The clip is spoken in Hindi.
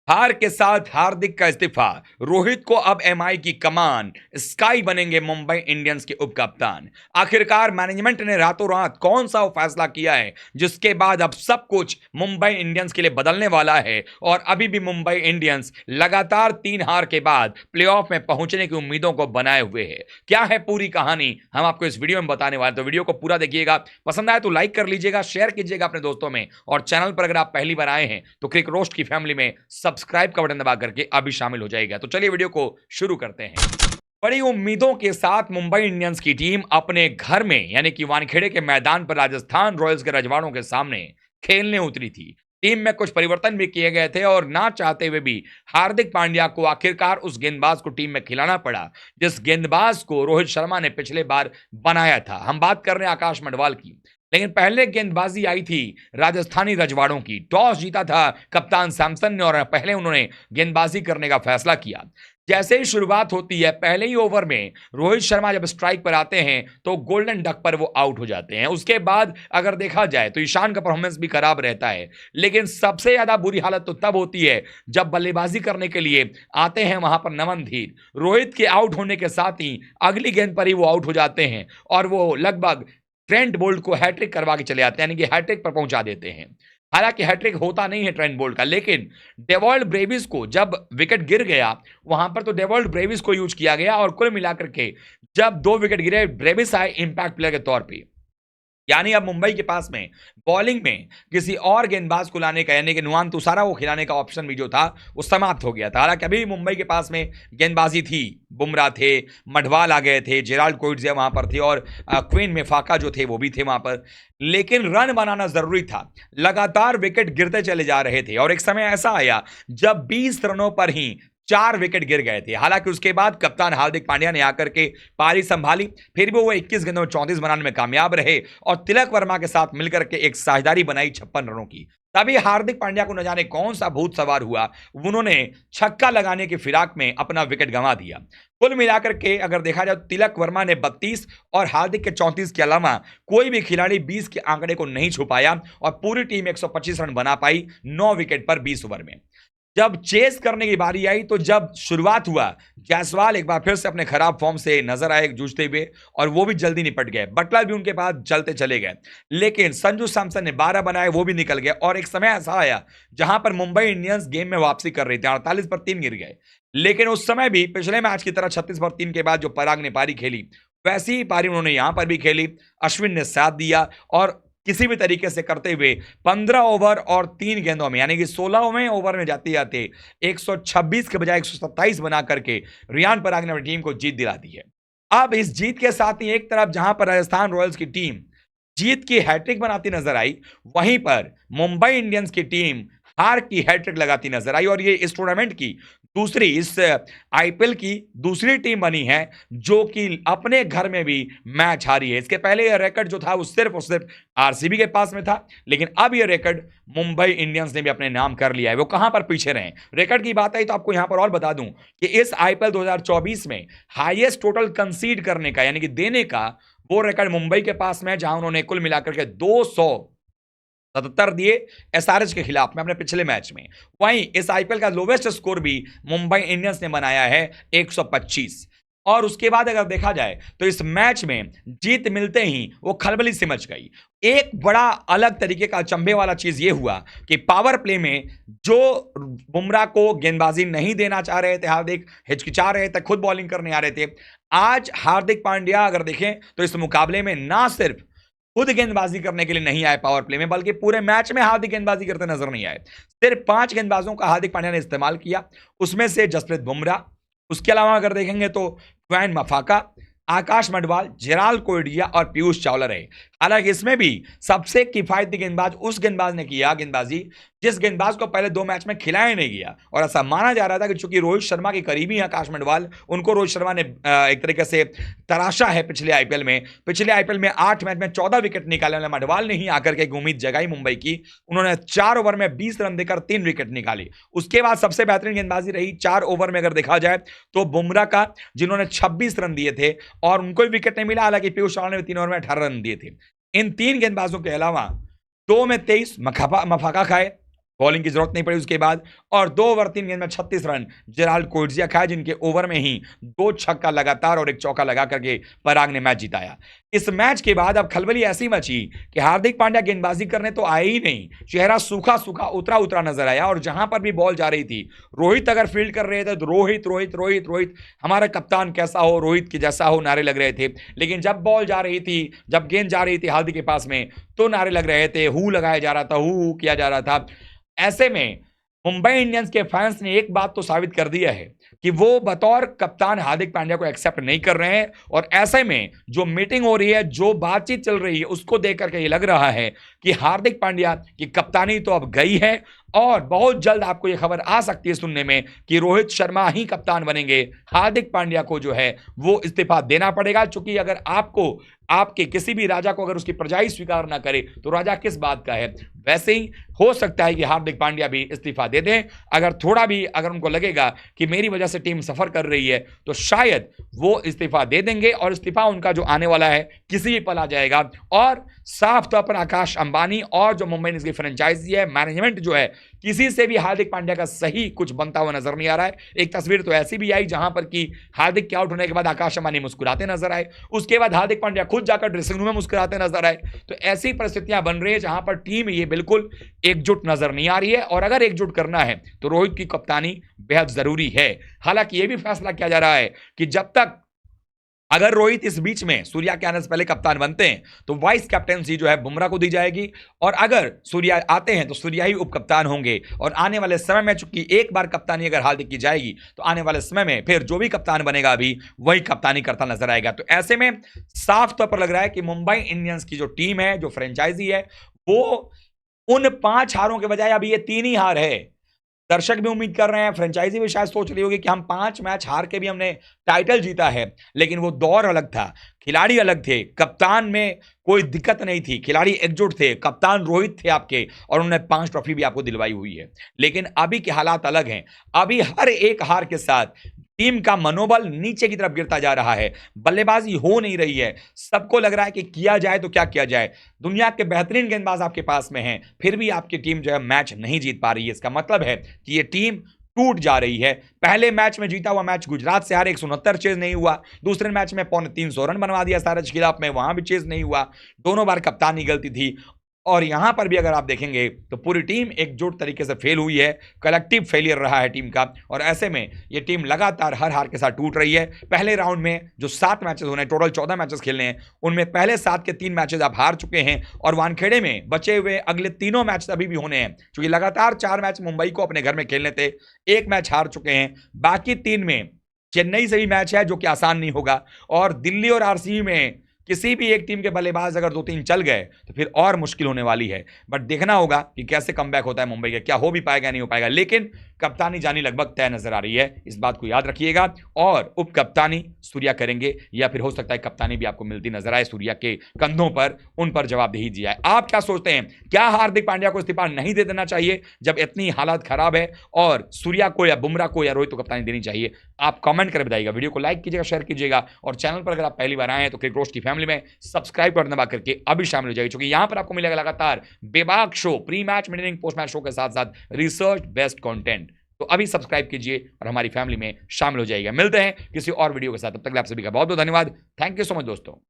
हार के साथ हार्दिक का इस्तीफा। रोहित को अब एमआई की कमान। स्काई बनेंगे मुंबई इंडियंस के उप कप्तान। आखिरकार मैनेजमेंट ने रातों रात कौन सा वो फैसला किया है जिसके बाद अब सब कुछ मुंबई इंडियंस के लिए बदलने वाला है और अभी भी मुंबई इंडियंस लगातार 3 हार के बाद प्लेऑफ में पहुंचने की उम्मीदों को बनाए हुए है। क्या है पूरी कहानी हम आपको इस वीडियो में बताने वाले, तो वीडियो को पूरा देखिएगा। पसंद आए तो लाइक कर लीजिएगा, शेयर कीजिएगा अपने दोस्तों में, और चैनल पर अगर आप पहली बार आए हैं तो क्रिक रोस्ट की फैमिली में सब्सक्राइब का बटन दबा करके अभी शामिल हो जाएगा। तो चलिए वीडियो को शुरू करते हैं। बड़ी उम्मीदों के साथ मुंबई इंडियंस की टीम अपने घर में यानी कि वानखेड़े के मैदान पर राजस्थान रॉयल्स के रजवाड़ों के सामने खेलने उतरी थी। टीम में कुछ परिवर्तन भी किए गए थे और ना चाहते हुए भी हार्दिक पांड्या को आखिरकार उस गेंदबाज को टीम में खिलाना पड़ा जिस गेंदबाज को रोहित शर्मा ने पिछले बार बनाया था। हम बात कर रहे हैं आकाश मडवाल की। लेकिन पहले गेंदबाजी आई थी राजस्थानी रजवाड़ों की। टॉस जीता था कप्तान सैमसन ने और पहले उन्होंने गेंदबाजी करने का फैसला किया। जैसे ही शुरुआत होती है, पहले ही ओवर में रोहित शर्मा जब स्ट्राइक पर आते हैं तो गोल्डन डक पर वो आउट हो जाते हैं। उसके बाद अगर देखा जाए तो ईशान का परफॉर्मेंस भी खराब रहता है। लेकिन सबसे ज्यादा बुरी हालत तो तब होती है जब बल्लेबाजी करने के लिए आते हैं वहां पर नमन धीर। रोहित के आउट होने के साथ ही अगली गेंद पर ही वो आउट हो जाते हैं और वो लगभग ट्रेंट बोल्ट को हैट्रिक करवा के चले आते हैं, यानी कि हैट्रिक पर पहुंचा देते हैं। हालांकि हैट्रिक होता नहीं है ट्रेंट बोल्ट का, लेकिन डेवॉल्ट ब्रेविस को जब विकेट गिर गया वहां पर तो डेवॉल्ट ब्रेविस को यूज किया गया और कुल मिलाकर के जब 2 विकेट गिरे ब्रेविस आए इंपैक्ट प्लेयर के तौर पर। यानी अब मुंबई के पास में बॉलिंग में किसी और गेंदबाज को लाने का यानी कि नुआन तुषारा को खिलाने का ऑप्शन भी जो था वो समाप्त हो गया था। हालांकि अभी मुंबई के पास में गेंदबाजी थी, बुमराह थे, मडवाल आ गए थे, जेराल्ड कोइट्ज़े वहां पर थे और क्वीन मेफाका जो थे वो भी थे वहां पर। लेकिन रन बनाना जरूरी था। लगातार विकेट गिरते चले जा रहे थे और एक समय ऐसा आया जब 20 रनों पर ही 4 विकेट गिर गए थे। हालांकि उसके बाद कप्तान हार्दिक पांड्या ने आकर के पारी संभाली, फिर भी वो 21 गेंदों में 34 बनाने में कामयाब रहे और तिलक वर्मा के साथ मिलकर के एक साझेदारी बनाई 56 रनों की। तभी हार्दिक पांड्या को न जाने कौन सा भूत सवार हुआ, उन्होंने छक्का लगाने की फिराक में अपना विकेट गंवा दिया। कुल मिलाकर के अगर देखा जाए तो तिलक वर्मा ने 32 और हार्दिक के 34 के अलावा कोई भी खिलाड़ी 20 के आंकड़े को नहीं छुपाया और पूरी टीम 125 रन बना पाई 9 विकेट पर 20 ओवर में। जब चेस करने की बारी आई तो जब शुरुआत हुआ, जायसवाल एक बार फिर से अपने खराब फॉर्म से नजर आए जूझते हुए और वो भी जल्दी निपट गए। बटलर भी उनके पास चलते चले गए, लेकिन संजू सैमसन ने 12 बनाए, वो भी निकल गए और एक समय ऐसा आया जहां पर मुंबई इंडियंस गेम में वापसी कर रही थी। 48 पर 3 गिर गए, लेकिन उस समय भी पिछले मैच की तरह 36 पर 3 के बाद जो पराग ने पारी खेली वैसी ही पारी उन्होंने यहां पर भी खेली। अश्विन ने साथ दिया और किसी भी तरीके से करते हुए 15 ओवर और 3 गेंदों में यानी कि 16वें ओवर में जाते जाते 126 के बजाय 127 बना करके रियान पराग ने अपनी टीम को जीत दिला दी है। अब इस जीत के साथ ही एक तरफ जहां पर राजस्थान रॉयल्स की टीम जीत की हैट्रिक बनाती नजर आई, वहीं पर मुंबई इंडियंस की टीम हार की हैट्रिक लगाती नजर आई और ये इस टूर्नामेंट की दूसरी, इस आईपीएल की दूसरी टीम बनी है जो कि अपने घर में भी मैच हारी है। इसके पहले यह रिकॉर्ड जो था वो सिर्फ और सिर्फ आरसीबी के पास में था, लेकिन अब यह रिकॉर्ड मुंबई इंडियंस ने भी अपने नाम कर लिया है। वो कहां पर पीछे रहे। रिकॉर्ड की बात आई तो आपको यहां पर और बता दूं कि इस आईपीएल 2024 में हाईएस्ट टोटल कंसीड करने का यानी कि देने का वो रिकॉर्ड मुंबई के पास में है, जहां उन्होंने कुल मिलाकर के 277 दिए एसआरएच के खिलाफ में अपने पिछले मैच में। वहीं इस आईपीएल का लोवेस्ट स्कोर भी मुंबई इंडियंस ने बनाया है 125। और उसके बाद अगर देखा जाए तो इस मैच में जीत मिलते ही वो खलबली सी मच गई। एक बड़ा अलग तरीके का अचंभे वाला चीज ये हुआ कि पावर प्ले में जो बुमराह को गेंदबाजी नहीं देना चाह रहे थे, हार्दिक हिचकिचा रहे थे, खुद बॉलिंग करने आ रहे थे, आज हार्दिक पांड्या अगर देखें तो इस मुकाबले में ना सिर्फ खुद गेंदबाजी करने के लिए नहीं आए पावर प्ले में, बल्कि पूरे मैच में हार्दिक गेंदबाजी करते नजर नहीं आए। सिर्फ 5 गेंदबाजों का हार्दिक पांड्या ने इस्तेमाल किया, उसमें से जसप्रीत बुमराह, उसके अलावा अगर देखेंगे तो क्वेन मफाका, आकाश मडवाल, जेराल्ड कोइडिया और पीयूष चावला रहे। हालांकि इसमें भी सबसे किफायती गेंदबाज उस गेंदबाज ने किया गेंदबाजी जिस गेंदबाज को पहले 2 मैच में खिलाया नहीं गया और ऐसा माना जा रहा था कि चूंकि रोहित शर्मा के करीबी हैं आकाश मडवाल, उनको रोहित शर्मा ने एक तरीके से तराशा है पिछले आईपीएल में। पिछले आईपीएल में 8 मैच में 14 विकेट निकाले वाले मडवाल ने ही आकर के एक उम्मीद जगाई मुंबई की। उन्होंने 4 ओवर में 20 रन देकर 3 विकेट निकाले। उसके बाद सबसे बेहतरीन गेंदबाजी रही 4 ओवर में अगर देखा जाए तो बुमराह का, जिन्होंने 26 रन दिए थे और उनको भी विकेट नहीं मिला। हालांकि पीयूष चावला ने 3 ओवर में 18 रन दिए थे। इन 3 गेंदबाजों के अलावा 2 में 23 मफाका खाए, बॉलिंग की जरूरत नहीं पड़ी उसके बाद, और 2 ओवर 3 गेंद में 36 रन जेराल्ड कोएट्जिया खाए, जिनके ओवर में ही 2 छक्का लगातार और 1 चौका लगा करके पराग ने मैच जिताया। इस मैच के बाद अब खलबली ऐसी मची कि हार्दिक पांड्या गेंदबाजी करने तो आए ही नहीं, चेहरा सूखा सूखा उतरा उतरा नजर आया, और जहां पर भी बॉल जा रही थी, रोहित अगर फील्ड कर रहे थे तो रोहित रोहित रोहित रोहित हमारा कप्तान कैसा हो, रोहित के जैसा हो, नारे लग रहे थे। लेकिन जब बॉल जा रही थी, जब गेंद जा रही थी हार्दिक के पास में, तो नारे लग रहे थे, हु लगाया जा रहा था, हु किया जा रहा था। ऐसे में मुंबई इंडियंस के फैंस ने एक बात तो साबित कर दिया है कि वो बतौर कप्तान हार्दिक पांड्या को एक्सेप्ट नहीं कर रहे हैं, और ऐसे में जो मीटिंग हो रही है, जो बातचीत चल रही है, उसको देख करके ये लग रहा है कि हार्दिक पांड्या की कप्तानी तो अब गई है, और बहुत जल्द आपको ये खबर आ सकती है सुनने में कि रोहित शर्मा ही कप्तान बनेंगे। हार्दिक पांड्या को जो है वो इस्तीफा देना पड़ेगा, क्योंकि अगर आपको आपके किसी भी राजा को अगर उसकी प्रजा ही स्वीकार ना करे तो राजा किस बात का है। वैसे ही हो सकता है कि हार्दिक पांड्या भी इस्तीफा दे दें, अगर थोड़ा भी अगर उनको लगेगा कि मेरी वजह से टीम सफर कर रही है, तो शायद वो इस्तीफा दे देंगे, और इस्तीफा उनका जो आने वाला है किसी भी पल आ जाएगा। और साफ तौर पर आकाश अंबानी और जो मुंबई इंडियंस की फ्रेंचाइजी है, मैनेजमेंट जो है, किसी से भी हार्दिक पांड्या का सही कुछ बनता हुआ नजर नहीं आ रहा है। एक तस्वीर तो ऐसी भी आई जहां पर कि हार्दिक के आउट होने के बाद आकाश अंबानी मुस्कुराते नजर आए, उसके बाद हार्दिक पांड्या खुद जाकर ड्रेसिंग रूम में मुस्कुराते नजर आए। तो ऐसी परिस्थितियां बन रही है जहां पर टीम ये बिल्कुल एकजुट नजर नहीं आ रही है, और अगर एकजुट करना है तो रोहित की कप्तानी बेहद जरूरी है। हालांकि यह भी फैसला किया जा रहा है कि जब तक अगर रोहित इस बीच में सूर्या के आने से पहले कप्तान बनते हैं तो वाइस कैप्टेंसी जो है बुमराह को दी जाएगी, और अगर सूर्या आते हैं तो सूर्या ही उप कप्तान होंगे। और आने वाले समय में चूंकि एक बार कप्तानी अगर हार्दिक की जाएगी तो आने वाले समय में फिर जो भी कप्तान बनेगा अभी वही कप्तानी करता नजर आएगा। तो ऐसे में साफ तौर पर लग रहा है कि मुंबई इंडियंस की जो टीम है, जो फ्रेंचाइजी है, वो उन 5 हारों के बजाय अभी ये 3 ही हार है। दर्शक भी उम्मीद कर रहे हैं, फ्रेंचाइजी भी शायद सोच रही होगी कि हम 5 मैच हार के भी हमने टाइटल जीता है, लेकिन वो दौर अलग था, खिलाड़ी अलग थे, कप्तान में कोई दिक्कत नहीं थी, खिलाड़ी एकजुट थे, कप्तान रोहित थे आपके, और उन्होंने 5 ट्रॉफी भी आपको दिलवाई हुई है। लेकिन अभी के हालात अलग हैं, अभी हर एक हार के साथ टीम का मनोबल नीचे की तरफ गिरता जा रहा है, बल्लेबाजी हो नहीं रही है, सबको लग रहा है कि किया जाए तो क्या किया जाए। दुनिया के बेहतरीन गेंदबाज आपके पास में हैं, फिर भी आपकी टीम जो है मैच नहीं जीत पा रही है। इसका मतलब है कि ये टीम टूट जा रही है। पहले मैच में जीता हुआ मैच गुजरात से हारे, 169 चेज नहीं हुआ। दूसरे मैच में 350 रन बनवा दिया सारज के खिलाफ में, वहां भी चेज नहीं हुआ। दोनों बार कप्तानी गलती थी, और यहां पर भी अगर आप देखेंगे तो पूरी टीम एकजुट तरीके से फेल हुई है, कलेक्टिव फेलियर रहा है टीम का। और ऐसे में ये टीम लगातार हर हार के साथ टूट रही है। पहले राउंड में जो 7 मैचेस होने, टोटल 14 मैचेस खेलने हैं, उनमें पहले 7 के 3 मैचेस आप हार चुके हैं, और वानखेड़े में बचे हुए अगले तीनों मैच अभी भी होने हैं, क्योंकि लगातार 4 मैच मुंबई को अपने घर में खेलने थे, 1 मैच हार चुके हैं। बाकी 3 में चेन्नई से भी मैच है जो कि आसान नहीं होगा, और दिल्ली और आरसीबी में किसी भी एक टीम के बल्लेबाज अगर 2-3 चल गए तो फिर और मुश्किल होने वाली है। बट देखना होगा कि कैसे कमबैक होता है मुंबई का, क्या हो भी पाएगा नहीं हो पाएगा। लेकिन कप्तानी जानी लगभग तय नजर आ रही है, इस बात को याद रखिएगा। और उप कप्तानी सूर्या करेंगे, या फिर हो सकता है कप्तानी भी आपको मिलती नजर आए सूर्या के कंधों पर, उन पर जवाबदेही दी जाए। आप क्या सोचते हैं, क्या हार्दिक पांड्या को इस्तीफा नहीं दे देना चाहिए जब इतनी हालात खराब है, और सूर्या को या बुमराह को या रोहित को कप्तानी देनी चाहिए? आप कमेंट कर बताइएगा, वीडियो को लाइक कीजिएगा, शेयर कीजिएगा, और चैनल पर अगर आप पहली बार आए हैं तो क्रिकेट रोस्ट की फैमिली में सब्सक्राइब कर दबा करके अभी शामिल हो जाइए, क्योंकि यहां पर आपको मिलेगा लगातार बेबाक show, pre match, mid inning, post match show के साथ साथ रिसर्च बेस्ड कंटेंट। तो अभी सब्सक्राइब कीजिए और हमारी फैमिली में शामिल हो जाइएगा। मिलते हैं किसी और वीडियो के साथ, तब तक आप सभी का बहुत बहुत धन्यवाद। थैंक यू सो मच दोस्तों।